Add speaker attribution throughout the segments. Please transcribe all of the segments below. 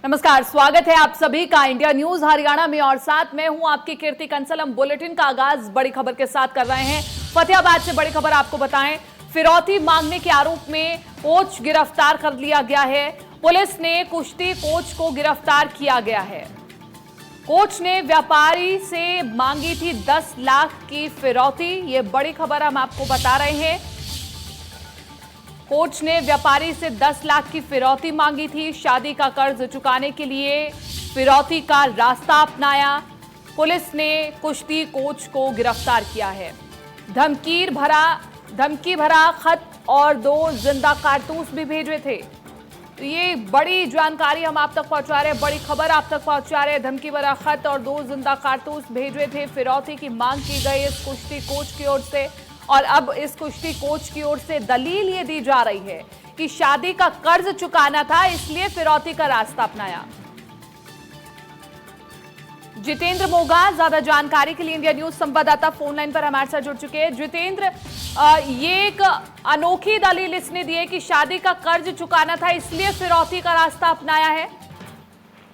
Speaker 1: नमस्कार, स्वागत है आप सभी का इंडिया न्यूज हरियाणा में और साथ में हूं आपकी कीर्ति कंसल। हम बुलेटिन का आगाज बड़ी खबर के साथ कर रहे हैं। फतेहाबाद से बड़ी खबर आपको बताएं, फिरौती मांगने के आरोप में कोच गिरफ्तार कर लिया गया है। पुलिस ने कुश्ती कोच को गिरफ्तार किया गया है। कोच ने व्यापारी से मांगी थी 10 लाख की फिरौती, ये बड़ी खबर हम आपको बता रहे हैं। कोच ने व्यापारी से 10 लाख की फिरौती मांगी थी। शादी का कर्ज चुकाने के लिए फिरौती का रास्ता अपनाया। पुलिस ने कुश्ती कोच को गिरफ्तार किया है। धमकी भरा खत और 2 जिंदा कारतूस भी भेजे थे। तो ये बड़ी जानकारी हम आप तक पहुंचा रहे हैं, बड़ी खबर आप तक पहुंचा रहे हैं। धमकी भरा खत और 2 जिंदा कारतूस भेजे थे। फिरौती की मांग की गई इस कुश्ती कोच की ओर से और अब इस कुश्ती कोच की ओर से दलील ये दी जा रही है कि शादी का कर्ज चुकाना था, इसलिए फिरौती का रास्ता अपनाया। जितेंद्र मोगा ज्यादा जानकारी के लिए इंडिया न्यूज संवाददाता फोन लाइन पर हमारे साथ जुड़ चुके हैं। जितेंद्र, ये एक अनोखी दलील इसने दी है कि शादी का कर्ज चुकाना था, इसलिए फिरौती का रास्ता अपनाया है।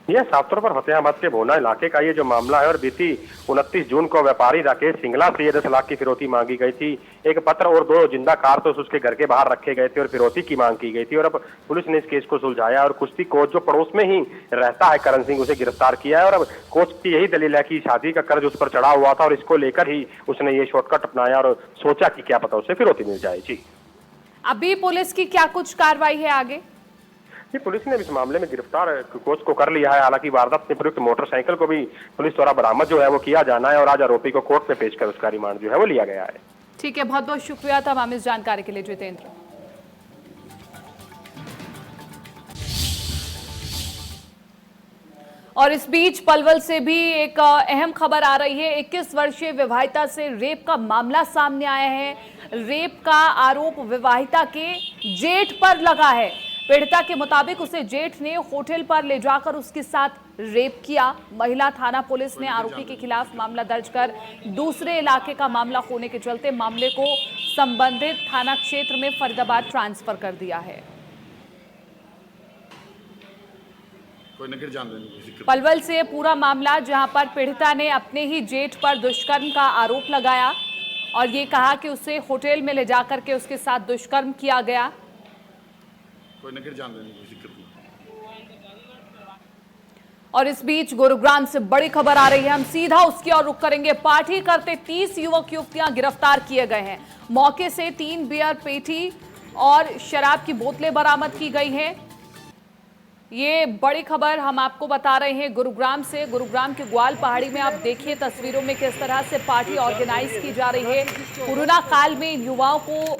Speaker 2: यह साफ तौर पर फतेहाबाद के भोना इलाके का ये जो मामला है और बीती 29 जून को व्यापारी राकेश सिंगला से 10 लाख की फिरौती मांगी गई थी। एक पत्र और 2 जिंदा कारतूस उसके घर के बाहर रखे गए थे और फिरौती की मांग की गई थी। और अब पुलिस ने इस केस को सुलझाया और कुश्ती कोच जो पड़ोस में ही रहता है करण सिंह, उसे गिरफ्तार किया है। और अब कोच की यही दलील है कि शादी का कर्ज उस पर चढ़ा हुआ था और इसको लेकर ही उसने ये शॉर्टकट अपनाया और सोचा कि क्या पता उसे फिरौती मिल जाए। जी,
Speaker 1: अभी पुलिस की क्या कुछ कार्रवाई है आगे?
Speaker 2: पुलिस ने इस मामले में गिरफ्तार कोच को कर लिया है। हालांकि वारदात में प्रयुक्त मोटरसाइकिल को भी पुलिस द्वारा बरामद जो है वो किया जाना है और आज आरोपी को कोर्ट में पेश कर उसका रिमांड जो है वो लिया गया है।
Speaker 1: ठीक है, बहुत बहुत शुक्रिया तमाम इस जानकारी के लिए जितेंद्र। और इस बीच पलवल से भी एक अहम खबर आ रही है। 21 वर्षीय विवाहिता से रेप का मामला सामने आया है। रेप का आरोप विवाहिता के जेठ पर लगा है। पीड़िता के मुताबिक उसे जेठ ने होटल पर ले जाकर उसके साथ रेप किया। महिला थाना पुलिस ने आरोपी के खिलाफ मामला दर्ज कर दूसरे इलाके का मामला होने के चलते मामले को संबंधित थाना क्षेत्र में फरीदाबाद ट्रांसफर कर दिया है। पलवल से पूरा मामला, जहां पर पीड़िता ने अपने ही जेठ पर दुष्कर्म का आरोप लगाया और ये कहा कि उसे होटल में ले जाकर के उसके साथ दुष्कर्म किया गया। और इस बीच गुरुग्राम से बड़ी खबर आ रही है, हम सीधा उसकी ओर रुख करेंगे। पार्टी करते 30 युवक युवतियां गिरफ्तार किए गए हैं। मौके से 3 बियर पेटी और शराब की बोतलें बरामद की गई हैं। ये बड़ी खबर हम आपको बता रहे हैं गुरुग्राम से। गुरुग्राम के ग्वाल पहाड़ी में आप देखिए तस्वीरों में किस तरह से पार्टी ऑर्गेनाइज की जा रही है। कोरोना काल में इन युवाओं को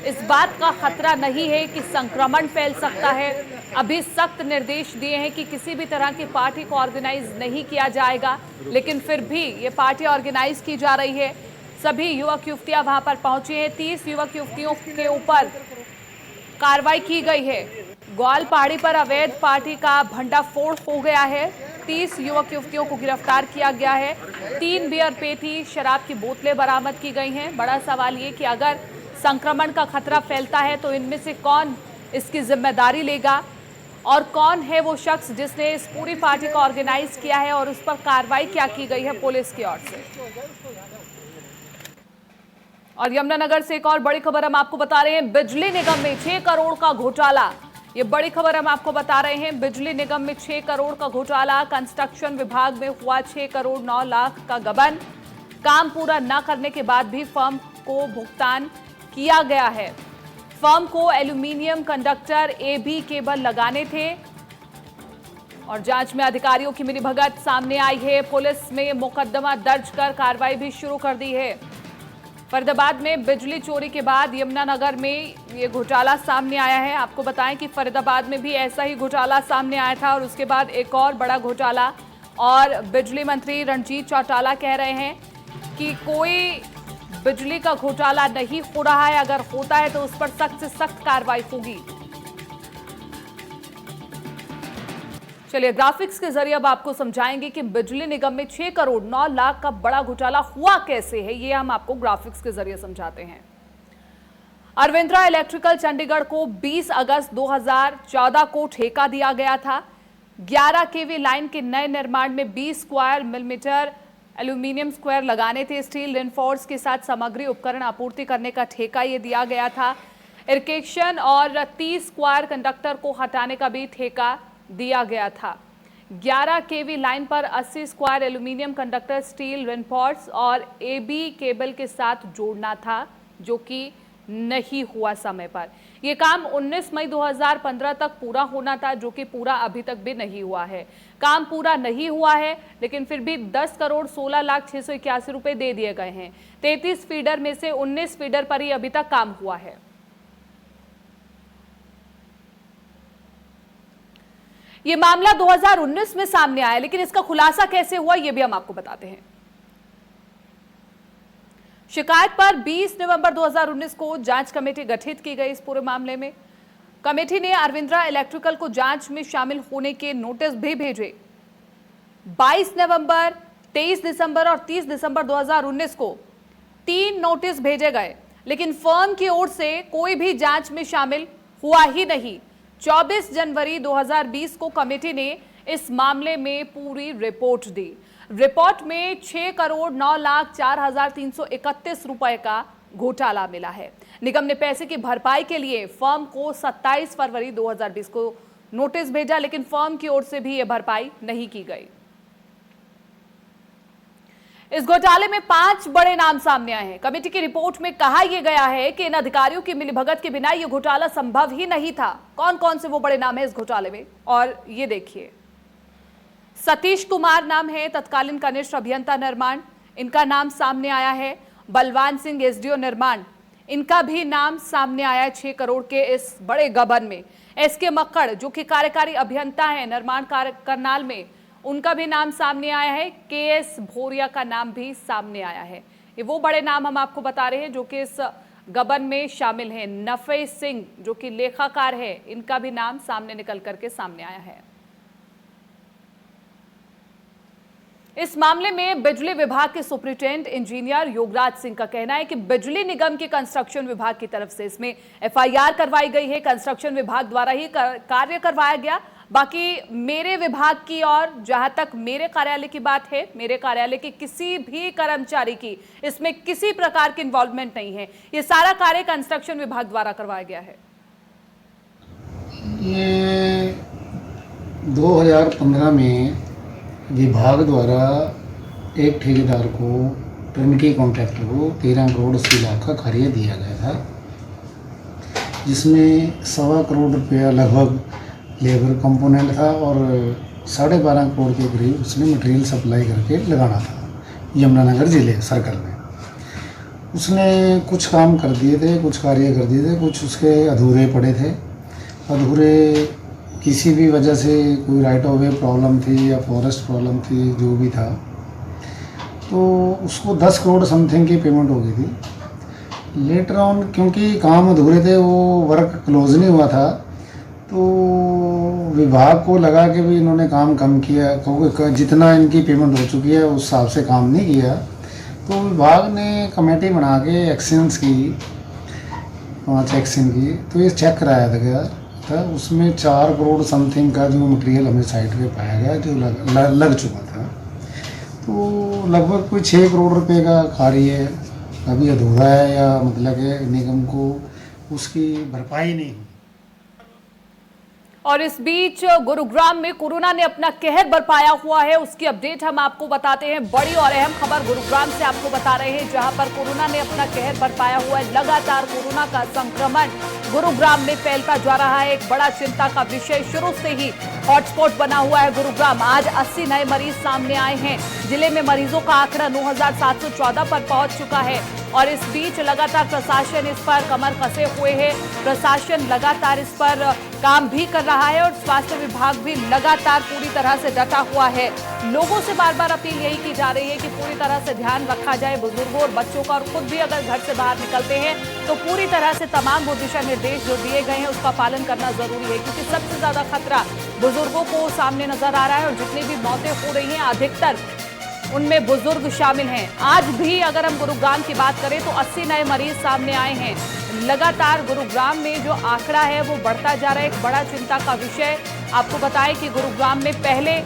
Speaker 1: इस बात का खतरा नहीं है कि संक्रमण फैल सकता है। अभी सख्त निर्देश दिए हैं कि किसी भी तरह की पार्टी को ऑर्गेनाइज नहीं किया जाएगा, लेकिन फिर भी ये पार्टी ऑर्गेनाइज की जा रही है। सभी युवक युवतियां वहां पर पहुंचे हैं। 30 युवक युवतियों के ऊपर कार्रवाई की गई है। ग्वाल पहाड़ी पर अवैध पार्टी का भंडाफोड़ हो गया है। 30 युवक युवतियों को गिरफ्तार किया गया है। 3 बियर पेटी शराब की बोतलें बरामद की गई हैं। बड़ा सवाल ये कि अगर संक्रमण का खतरा फैलता है तो इनमें से कौन इसकी जिम्मेदारी लेगा और कौन है वो शख्स जिसने इस पूरी पार्टी को ऑर्गेनाइज किया है और उस पर कार्रवाई क्या की गई है पुलिस की ओर से। और यमुनानगर से एक और बड़ी खबर हम आपको बता रहे हैं। बिजली निगम में 6 करोड़ का घोटाला, ये बड़ी खबर हम आपको बता रहे हैं। बिजली निगम में 6 करोड़ का घोटाला। कंस्ट्रक्शन विभाग में हुआ 6 करोड़ 9 लाख का गबन। काम पूरा न करने के बाद भी फर्म को भुगतान किया गया है। फर्म को एल्यूमिनियम कंडक्टर एबी केबल लगाने थे और जांच में अधिकारियों की मिलीभगत सामने आई है। पुलिस में मुकदमा दर्ज कर कार्रवाई भी शुरू कर दी है। फरीदाबाद में बिजली चोरी के बाद यमुनानगर में ये घोटाला सामने आया है। आपको बताएं कि फरीदाबाद में भी ऐसा ही घोटाला सामने आया था और उसके बाद एक और बड़ा घोटाला। और बिजली मंत्री रणजीत चौटाला कह रहे हैं कि कोई बिजली का घोटाला नहीं हो रहा है, अगर होता है तो उस पर सख्त से सख्त कार्रवाई होगी। चलिए ग्राफिक्स के जरिए अब आपको समझाएंगे कि बिजली निगम में 6 करोड़ 9 लाख का बड़ा घोटाला हुआ कैसे है, ये हम आपको ग्राफिक्स के जरिए समझाते हैं। अरविंद्रा इलेक्ट्रिकल चंडीगढ़ को 20 अगस्त 2014 को ठेका दिया गया था। 11 केवी लाइन के नए निर्माण में 20 स्क्वायर मिलीमीटर एल्यूमिनियम स्क्वायर लगाने थे। स्टील रेनफोर्स के साथ सामग्री उपकरण आपूर्ति करने का ठेका ये दिया गया था। इरिगेशन और 30 स्क्वायर कंडक्टर को हटाने का भी ठेका दिया गया था। 11 केवी लाइन पर 80 square aluminium conductor steel reinforce और एबी केबल के साथ जोड़ना था, जो कि नहीं हुआ समय पर। यह काम 19 मई 2015 तक पूरा होना था, जो कि पूरा अभी तक भी नहीं हुआ है। काम पूरा नहीं हुआ है, लेकिन फिर भी 10 करोड़ 16 लाख 681 रुपए दे दिए गए हैं। 33 फीडर में से 19 फीडर पर ही अभी तक काम हुआ है। यह मामला 2019 में सामने आया, लेकिन इसका खुलासा कैसे हुआ यह भी हम आपको बताते हैं। शिकायत पर 20 नवंबर 2019 को जांच कमेटी गठित की गई। इस पूरे मामले में कमेटी ने अरविंद्रा इलेक्ट्रिकल को जांच में शामिल होने के नोटिस भी भेजे। 22 नवंबर, 23 दिसंबर और 30 दिसंबर 2019 को 3 नोटिस भेजे गए, लेकिन फर्म की ओर से कोई भी जांच में शामिल हुआ ही नहीं। 24 जनवरी 2020 को कमेटी ने इस मामले में पूरी रिपोर्ट दी। रिपोर्ट में 6 करोड़ 9 लाख 4,331 रुपए का घोटाला मिला है। निगम ने पैसे की भरपाई के लिए फर्म को 27 फरवरी 2020 को नोटिस भेजा, लेकिन फर्म की ओर से भी यह भरपाई नहीं की गई। इस घोटाले में 5 बड़े नाम सामने आए हैं। कमेटी की रिपोर्ट में कहा यह गया है कि इन अधिकारियों की मिलीभगत के बिना यह घोटाला संभव ही नहीं था। कौन कौन से वो बड़े नाम है इस घोटाले में, और ये देखिए। सतीश कुमार नाम है, तत्कालीन कनिष्ठ अभियंता निर्माण, इनका नाम सामने आया है। बलवान सिंह एसडीओ निर्माण, इनका भी नाम सामने आया है 6 करोड़ के इस बड़े गबन में। एसके मक्कड़, जो कि कार्यकारी अभियंता है निर्माण करनाल में, उनका भी नाम सामने आया है। केएस भोरिया का नाम भी सामने आया है। ये वो बड़े नाम हम आपको बता रहे हैं जो कि इस गबन में शामिल हैं। नफे सिंह, जो कि लेखाकार है, इनका भी नाम सामने निकल करके सामने आया है। इस मामले में बिजली विभाग के सुपरिटेंडेंट इंजीनियर योगराज सिंह का कहना है कि बिजली निगम के कंस्ट्रक्शन विभाग की तरफ से इसमें एफआईआर करवाई गई है। कंस्ट्रक्शन विभाग द्वारा ही कार्य करवाया गया। बाकी मेरे विभाग की और जहां तक मेरे कार्यालय की बात है, मेरे कार्यालय के किसी भी कर्मचारी की इसमें किसी प्रकार की इन्वॉल्वमेंट नहीं है। ये सारा कार्य कंस्ट्रक्शन विभाग द्वारा करवाया गया है।
Speaker 3: ये 2015 में विभाग द्वारा एक ठेकेदार को, टर्नकी कॉन्ट्रैक्टर को 13 करोड़ 80 लाख का कार्य दिया गया था, जिसमें 1.25 करोड़ रुपया लगभग लेबर कंपोनेंट था और 12.5 करोड़ के करीब उसने मटेरियल सप्लाई करके लगाना था यमुनानगर जिले सर्कल में। उसने कुछ काम कर दिए थे, कुछ कार्य कर दिए थे, कुछ उसके अधूरे पड़े थे। अधूरे किसी भी वजह से, कोई राइट ऑफ वे प्रॉब्लम थी या फॉरेस्ट प्रॉब्लम थी, जो भी था, तो उसको 10 करोड़ समथिंग की पेमेंट हो गई थी। लेटर ऑन क्योंकि काम अधूरे थे, वो वर्क क्लोज नहीं हुआ था, तो विभाग को लगा कि भी इन्होंने काम कम किया, क्योंकि जितना इनकी पेमेंट हो चुकी है उस हिसाब से काम नहीं किया। तो विभाग ने कमेटी बना के एक्शंस की, 5 एक्शन की, तो ये चेक कराया गया था। उसमें 4 करोड़ समथिंग का जो मटेरियल हमें साइट पे पाया गया, जो लग चुका था। तो लगभग कोई 6 करोड़ रुपए का कार्य अभी अधूरा है, या मतलब कि निगम को उसकी भरपाई नहीं हुई।
Speaker 1: और इस बीच गुरुग्राम में कोरोना ने अपना कहर बरपाया हुआ है, उसकी अपडेट हम आपको बताते हैं। बड़ी और अहम खबर गुरुग्राम से आपको बता रहे हैं, जहां पर कोरोना ने अपना कहर बरपाया हुआ है। लगातार कोरोना का संक्रमण गुरुग्राम में फैलता जा रहा है। एक बड़ा चिंता का विषय शुरू से ही हॉटस्पॉट बना हुआ है गुरुग्राम। आज 80 नए मरीज सामने आए हैं। जिले में मरीजों का आंकड़ा 9,714 पर पहुंच चुका है। और इस बीच लगातार प्रशासन इस पर कमर कसे हुए है। प्रशासन लगातार इस पर काम भी कर रहा है और स्वास्थ्य विभाग भी लगातार पूरी तरह से डटा हुआ है। लोगों से बार बार अपील यही की जा रही है कि पूरी तरह से ध्यान रखा जाए बुजुर्गों और बच्चों का, और खुद भी अगर घर से बाहर निकलते हैं तो पूरी तरह से तमाम वो दिशा निर्देश जो दिए गए हैं उसका पालन करना जरूरी है, क्योंकि सबसे ज्यादा खतरा बुजुर्गों को सामने नजर आ रहा है। और जितनी भी मौतें हो रही हैं अधिकतर उनमें बुजुर्ग शामिल हैं। आज भी अगर हम गुरुग्राम की बात करें तो 80 नए मरीज सामने आए हैं। लगातार गुरुग्राम में जो आंकड़ा है वो बढ़ता जा रहा है। एक बड़ा चिंता का विषय आपको बताएं कि गुरुग्राम में पहले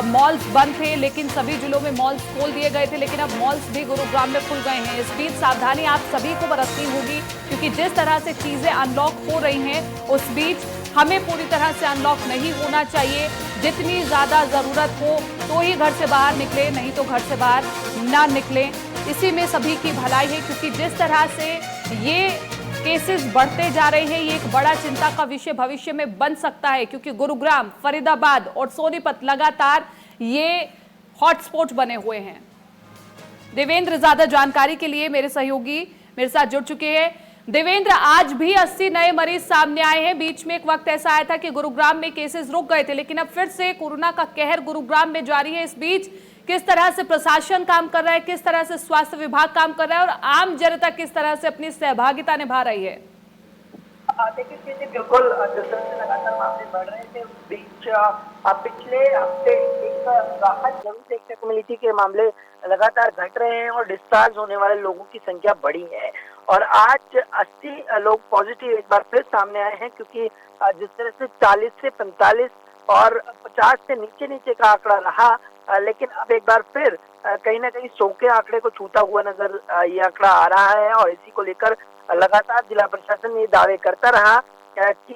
Speaker 1: मॉल्स बंद थे, लेकिन सभी जिलों में मॉल्स खोल दिए गए थे, लेकिन अब मॉल्स भी गुरुग्राम में खुल गए हैं। इस बीच सावधानी आप सभी को बरतनी होगी, क्योंकि जिस तरह से चीजें अनलॉक हो रही हैं, उस बीच हमें पूरी तरह से अनलॉक नहीं होना चाहिए। जितनी ज्यादा जरूरत हो तो ही घर से बाहर निकले, नहीं तो घर से बाहर ना निकलें। इसी में सभी की भलाई है, क्योंकि जिस तरह से ये केसेस बढ़ते जा रहे हैं, ये एक बड़ा चिंता का विषय भविष्य में बन सकता है, क्योंकि गुरुग्राम, फरीदाबाद और सोनीपत लगातार ये हॉटस्पॉट बने हुए हैं। देवेंद्र ज्यादा जानकारी के लिए मेरे सहयोगी मेरे साथ जुड़ चुके हैं। देवेंद्र, आज भी 80 नए मरीज सामने आए हैं। बीच में एक वक्त ऐसा आया था कि गुरुग्राम में केसेस रुक गए थे, लेकिन अब फिर से कोरोना का कहर गुरुग्राम में जारी है। इस बीच किस तरह से प्रशासन काम कर रहा है, किस तरह से स्वास्थ्य विभाग काम कर रहा है, और आम जनता किस तरह से अपनी सहभागिता निभा रही है?
Speaker 4: देखिए, बिल्कुल जिस तरह से लगातार मामले बढ़ रहे थे, उस बीच पिछले हफ्ते एक राहत जरूर देखने को मिली थी कि मामले लगातार घट रहे हैं और डिस्चार्ज होने वाले लोगों की संख्या बढ़ी है। और आज 80 लोग पॉजिटिव एक बार फिर सामने आए हैं, क्योंकि जिस तरह से 40 से 45 और 50 से नीचे का आंकड़ा रहा, लेकिन अब एक बार फिर कहीं ना कहीं 100 के आंकड़े को छूता हुआ नजर ये आंकड़ा आ रहा है। और इसी को लेकर लगातार जिला प्रशासन ये दावे करता रहा कि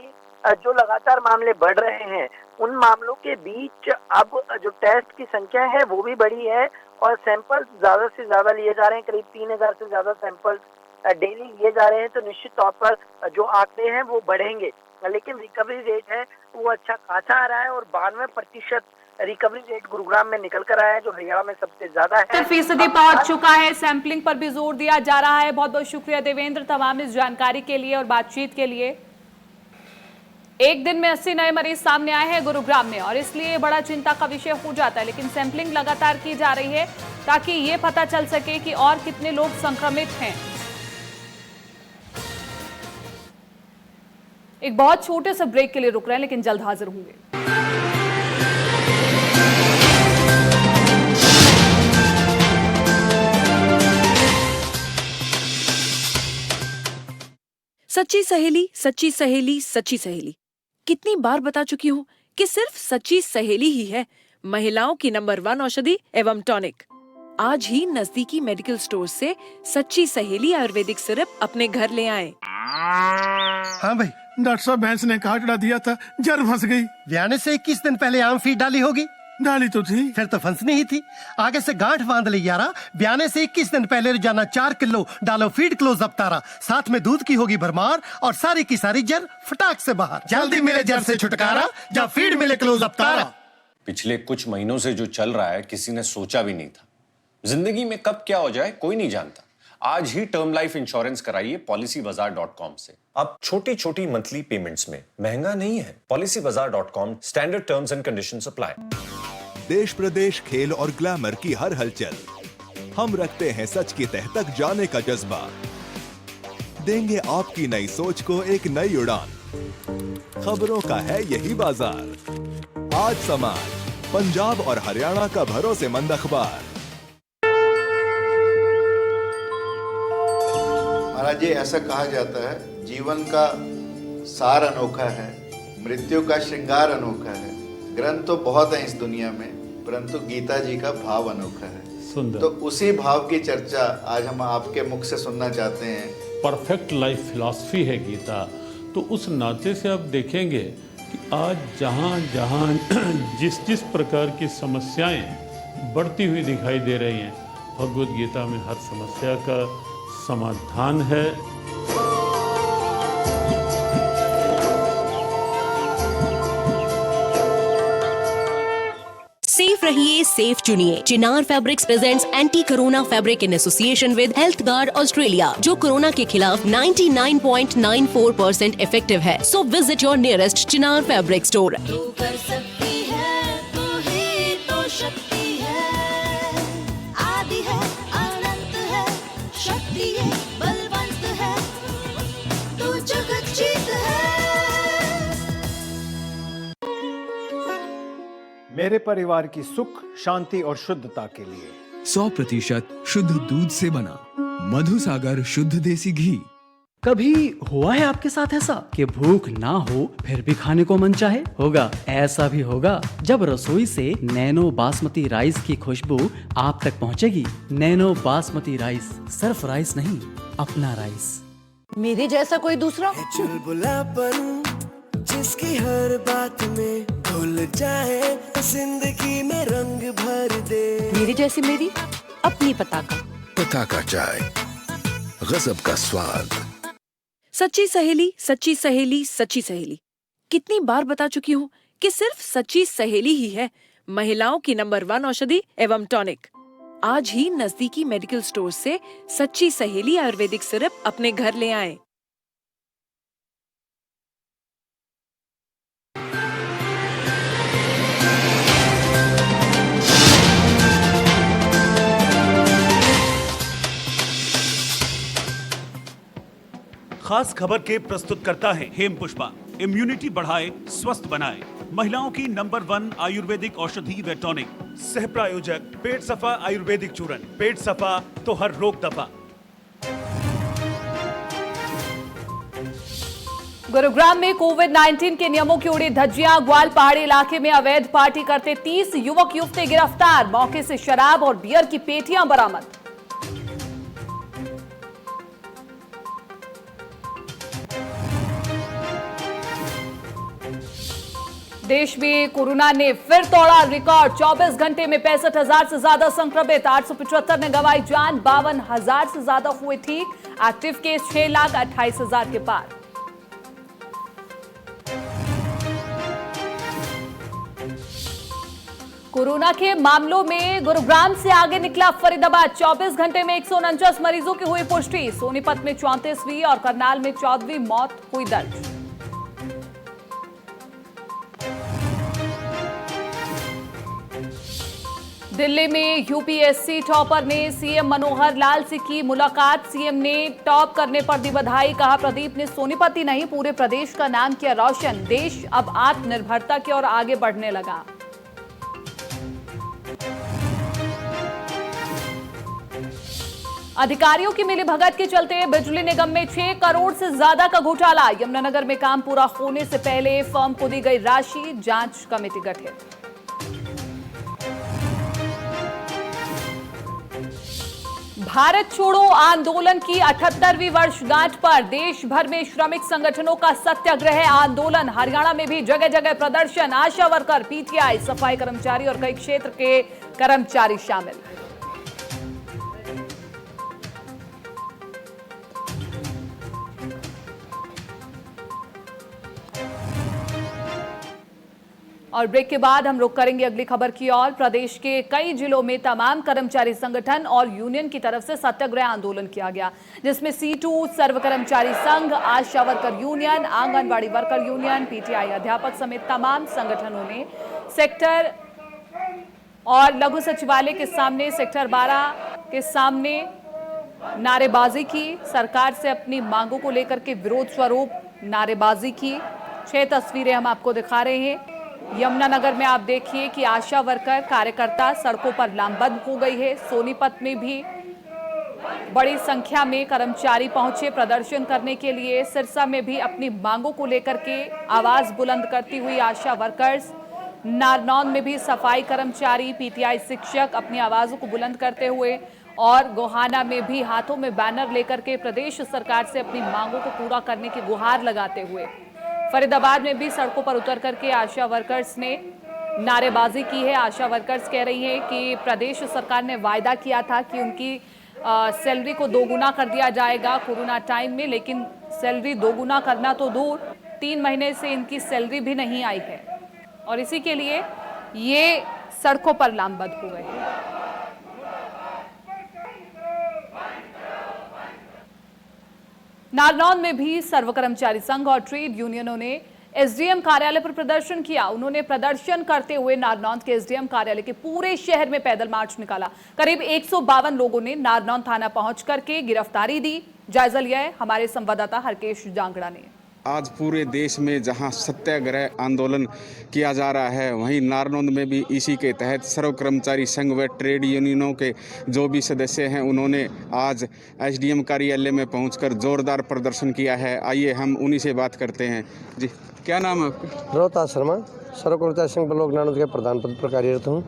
Speaker 4: जो लगातार मामले बढ़ रहे हैं, उन मामलों के बीच अब जो टेस्ट की संख्या है वो भी बढ़ी है और सैंपल ज्यादा से ज्यादा लिए जा रहे हैं। करीब 3000 से ज्यादा सैंपल डेली लिए जा रहे हैं, तो निश्चित तौर पर जो आंकड़े हैं वो बढ़ेंगे। लेकिन रिकवरी रेट है वो अच्छा खासा आ रहा है और 92% रिकवरी रेट गुरुग्राम में निकल कर आया है, जो हरियाणा में सबसे ज्यादा है।
Speaker 1: 70% पहुंच चुका है। सैंपलिंग पर भी जोर दिया जा रहा है। बहुत बहुत शुक्रिया देवेंद्र तमाम इस जानकारी के लिए और बातचीत के लिए। एक दिन में 80 नए मरीज सामने आए हैं गुरुग्राम में, और इसलिए बड़ा चिंता का विषय हो जाता है, लेकिन सैंपलिंग लगातार की जा रही है ताकि ये पता चल सके कि और कितने लोग संक्रमित हैं। एक बहुत छोटे से ब्रेक के लिए रुक रहे हैं, लेकिन जल्द हाजिर होंगे।
Speaker 5: सच्ची सहेली, सच्ची सहेली, सच्ची सहेली। कितनी बार बता चुकी हूँ कि सिर्फ सच्ची सहेली ही है महिलाओं की नंबर 1 औषधि एवं टॉनिक। आज ही नजदीकी मेडिकल स्टोर से सच्ची सहेली आयुर्वेदिक सिरप अपने घर ले आएं।
Speaker 6: हाँ भाई, डॉक्टर साहब भैंस ने काटड़ा दिया था, जर फंस गई।
Speaker 7: ब्याने से 21 दिन पहले आम फीड डाली होगी।
Speaker 6: डाली तो थी,
Speaker 7: फिर तो फंसनी ही थी। आगे से गांठ बांध ली यारा। ब्याने से 21 दिन पहले रोजाना 4 किलो डालो फीड क्लोज अप तारा। साथ में दूध की होगी भरमार और सारी की सारी जर फटाक से बाहर। जल्दी मिले जर से छुटकारा, जब फीड मिले क्लोज अप तारा।
Speaker 8: पिछले कुछ महीनों से जो चल रहा है, किसी ने सोचा भी नहीं था। जिंदगी में कब क्या हो जाए कोई नहीं जानता। आज ही टर्म लाइफ इंश्योरेंस कराइए policybazaar.com से। अब छोटी छोटी मंथली पेमेंट्स में महंगा नहीं है। policybazaar.com, standard terms and conditions apply.
Speaker 9: देश प्रदेश खेल और ग्लैमर की हर हलचल, हम रखते हैं सच की तह तक जाने का जज्बा। देंगे आपकी नई सोच को एक नई उड़ान। खबरों का है यही बाजार। आज समाज, पंजाब और हरियाणा का भरोसेमंद अखबार।
Speaker 10: महाराज जी, ऐसा कहा जाता है जीवन का सार अनोखा है, मृत्यु का श्रृंगार अनोखा है। ग्रंथ तो बहुत है इस दुनिया में, परंतु गीता जी का भाव अनोखा है। सुंदर। तो उसी भाव की चर्चा आज हम आपके मुख से सुनना चाहते हैं।
Speaker 11: परफेक्ट लाइफ फिलॉसफी है गीता, तो उस नाते से आप देखेंगे कि आज जहाँ जहाँ जिस प्रकार की समस्याएं बढ़ती हुई दिखाई दे रही हैं, भगवद गीता में हर समस्या का समाधान है।
Speaker 5: सेफ रहिए, सेफ चुनिए। Chinar fabrics presents anti corona fabric in association with health guard Australia, जो कोरोना के खिलाफ 99.94% इफेक्टिव है। So visit your nearest Chinar fabric store.
Speaker 12: कर सकती है तो ही तो शक्ति है, आदि है, अनंत है, शक्ति है, बलवंत है, तू जगत जीत है।
Speaker 13: मेरे परिवार की सुख, शांति और शुद्धता के लिए
Speaker 14: 100% शुद्ध दूध से बना मधुसागर शुद्ध देसी घी। कभी हुआ है आपके साथ ऐसा कि भूख ना हो फिर भी खाने को मन चाहे? होगा, ऐसा भी होगा जब रसोई से नैनो बासमती राइस की खुशबू आप तक पहुंचेगी। नैनो बासमती राइस सिर्फ राइस नहीं, अपना राइस।
Speaker 5: मेरे जैसा कोई दूसरा?
Speaker 12: चुलबुलापन जिसकी हर बात में घुल जाए, जिंदगी में रंग भर दे।
Speaker 5: मेरी जैसी मेरी अपनी पताका।
Speaker 9: पताका चाय, गजब का स्वाद।
Speaker 5: सच्ची सहेली, सच्ची सहेली, सच्ची सहेली। कितनी बार बता चुकी हूँ कि सिर्फ सच्ची सहेली ही है महिलाओं की नंबर 1 औषधि एवं टॉनिक। आज ही नजदीकी मेडिकल स्टोर से सच्ची सहेली आयुर्वेदिक सिरप अपने घर ले आएं।
Speaker 15: खास खबर के प्रस्तुतकर्ता है हेम पुष्पा। इम्यूनिटी बढ़ाए, स्वस्थ बनाए, महिलाओं की नंबर 1 आयुर्वेदिक औषधि व टॉनिक। सह प्रायोजक पेट सफा आयुर्वेदिक चूर्ण। पेट सफा तो हर रोग दफा।
Speaker 1: गुरुग्राम में कोविड-19 के नियमों की उड़ी धज्जियां। ग्वाल पहाड़ी इलाके में अवैध पार्टी करते 30 युवक युवती गिरफ्तार। मौके से शराब और बियर की पेटियां बरामद। देश में कोरोना ने फिर तोड़ा रिकॉर्ड। 24 घंटे में 65,000 से ज्यादा संक्रमित, 875 ने गंवाई जान, 52,000 से ज्यादा हुए ठीक। एक्टिव केस 6,28,000 के पार। कोरोना के मामलों में गुरुग्राम से आगे निकला फरीदाबाद। 24 घंटे में 149 मरीजों की हुई पुष्टि। सोनीपत में 34वीं और करनाल में 14वीं मौत हुई दर्ज। दिल्ली में यूपीएससी टॉपर ने सीएम मनोहर लाल से की मुलाकात। सीएम ने टॉप करने पर दी बधाई। कहा, प्रदीप ने सोनीपत ही नहीं पूरे प्रदेश का नाम किया रोशन। देश अब आत्मनिर्भरता की ओर आगे बढ़ने लगा। अधिकारियों की मिलीभगत के चलते बिजली निगम में 6 करोड़ से ज्यादा का घोटाला। यमुनानगर में काम पूरा होने से पहले फर्म को दी गई राशि। जांच कमेटी गठित। भारत छोड़ो आंदोलन की 78वीं वर्षगांठ पर देश भर में श्रमिक संगठनों का सत्याग्रह आंदोलन। हरियाणा में भी जगह जगह प्रदर्शन। आशा वर्कर, पीटीआई, सफाई कर्मचारी और कई क्षेत्र के कर्मचारी शामिल। और ब्रेक के बाद हम रुक करेंगे अगली खबर की ओर। प्रदेश के कई जिलों में तमाम कर्मचारी संगठन और यूनियन की तरफ से सत्याग्रह आंदोलन किया गया, जिसमें C2 सर्व कर्मचारी संघ, ASHA worker union, anganwadi worker union, PTI अध्यापक समेत तमाम संगठनों ने सेक्टर और लघु सचिवालय के सामने, सेक्टर 12 के सामने नारेबाजी की। सरकार से अपनी मांगों को लेकर के विरोध स्वरूप नारेबाजी की। 6 तस्वीरें हम आपको दिखा रहे हैं। यमुनानगर में आप देखिए कि आशा वर्कर कार्यकर्ता सड़कों पर लामबंद हो गई है। सोनीपत में भी बड़ी संख्या में कर्मचारी पहुंचे प्रदर्शन करने के लिए। सिरसा में भी अपनी मांगों को लेकर के आवाज बुलंद करती हुई आशा वर्कर्स। नारनौंद में भी सफाई कर्मचारी, पीटीआई शिक्षक अपनी आवाजों को बुलंद करते हुए, और गोहाना में भी हाथों में बैनर लेकर के प्रदेश सरकार से अपनी मांगों को पूरा करने की गुहार लगाते हुए। फरीदाबाद में भी सड़कों पर उतर करके आशा वर्कर्स ने नारेबाजी की है। आशा वर्कर्स कह रही हैं कि प्रदेश सरकार ने वायदा किया था कि उनकी सैलरी को दोगुना कर दिया जाएगा कोरोना टाइम में, लेकिन सैलरी दोगुना करना तो दूर, 3 महीने से इनकी सैलरी भी नहीं आई है और इसी के लिए ये सड़कों पर लामबंद हो गए हैं। नारनौंद में भी सर्व कर्मचारी संघ और ट्रेड यूनियनों ने एसडीएम कार्यालय पर प्रदर्शन किया। उन्होंने प्रदर्शन करते हुए नारनौंद के एसडीएम कार्यालय के पूरे शहर में पैदल मार्च निकाला। करीब 152 लोगों ने नारनौंद थाना पहुंच करके गिरफ्तारी दी। जायजा लिया है हमारे संवाददाता हरकेश जांगड़ा ने।
Speaker 16: आज पूरे देश में जहां सत्याग्रह आंदोलन किया जा रहा है, वहीं नारनौंद में भी इसी के तहत सर्व कर्मचारी संघ व ट्रेड यूनियनों के जो भी सदस्य हैं उन्होंने आज एसडीएम कार्यालय में पहुंचकर जोरदार प्रदर्शन किया है। आइए हम उन्हीं से बात करते हैं। जी, क्या नाम है आपका?
Speaker 17: रोहतास शर्मा, सर्व कर्मचारी संघ ब्लॉक नारनौंद के प्रधान पद पर कार्यरत हूँ।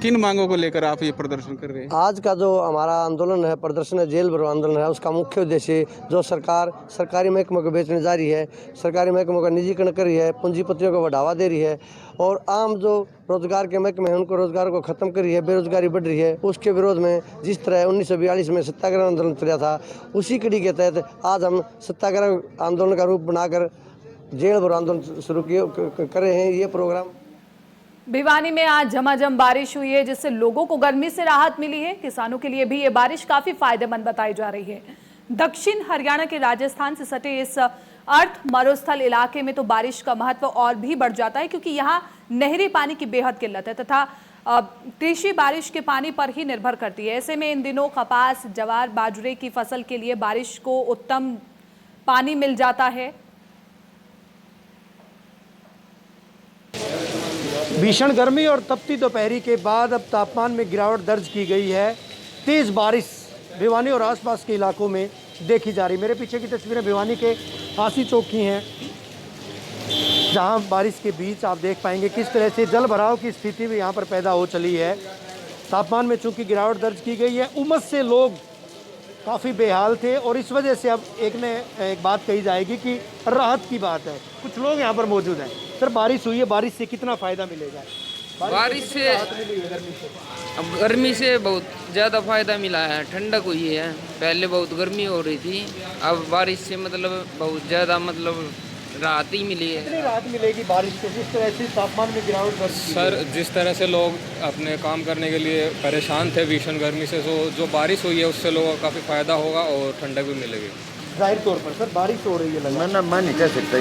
Speaker 16: किन मांगों को लेकर आप ये प्रदर्शन कर रहे हैं?
Speaker 17: आज का जो हमारा आंदोलन है, प्रदर्शन है, जेल भरो आंदोलन है, उसका मुख्य उद्देश्य जो सरकार सरकारी महकमों को बेचने जा रही है, सरकारी महकमों का निजीकरण कर रही है, पूंजीपतियों को बढ़ावा दे रही है और आम जो रोजगार के महकमे हैं उनको रोजगार को खत्म कर रही है, बेरोजगारी बढ़ रही है, उसके विरोध में जिस तरह 1942 में सत्याग्रह आंदोलन चला था, उसी कड़ी के तहत आज हम सत्याग्रह आंदोलन का रूप बनाकर जेल भरो आंदोलन शुरू कर रहे हैं। ये प्रोग्राम
Speaker 1: भिवानी में आज झमाझम बारिश हुई है, जिससे लोगों को गर्मी से राहत मिली है। किसानों के लिए भी ये बारिश काफी फायदेमंद बताई जा रही है। दक्षिण हरियाणा के राजस्थान से सटे इस अर्थ मरुस्थल इलाके में तो बारिश का महत्व और भी बढ़ जाता है, क्योंकि यहाँ नहरी पानी की बेहद किल्लत है तथा कृषि बारिश के पानी पर ही निर्भर करती है। ऐसे में इन दिनों कपास, ज्वार, बाजरे की फसल के लिए बारिश को उत्तम पानी मिल जाता है।
Speaker 18: भीषण गर्मी और तपती दोपहरी के बाद अब तापमान में गिरावट दर्ज की गई है। तेज़ बारिश भिवानी और आसपास के इलाकों में देखी जा रही। मेरे पीछे की तस्वीरें भिवानी के फांसी चौक की हैं, जहां बारिश के बीच आप देख पाएंगे किस तरह से जल भराव की स्थिति भी यहां पर पैदा हो चली है। तापमान में चूंकि गिरावट दर्ज की गई है, उमस से लोग काफ़ी बेहाल थे और इस वजह से अब एक बात कही जाएगी कि राहत की बात है। कुछ लोग यहाँ पर मौजूद हैं। सर, बारिश हुई है, बारिश से कितना फ़ायदा मिलेगा?
Speaker 19: बारिश से अब गर्मी से बहुत ज़्यादा फ़ायदा मिला है, ठंडक हुई है। पहले बहुत गर्मी हो रही थी, अब बारिश से मतलब बहुत ज़्यादा राहत ही मिली है।
Speaker 18: कितनी राहत मिलेगी बारिश से, जिस तरह से तापमान में गिरावट दर्ज की?
Speaker 20: सर, जिस तरह से लोग अपने काम करने के लिए परेशान थे भीषण गर्मी से, तो जो बारिश हुई है उससे लोगों को काफ़ी फ़ायदा होगा और ठंडक भी मिलेगी।
Speaker 18: जाहिर तौर पर सर बारिश हो रही है,
Speaker 10: मैं नहीं कह सकता।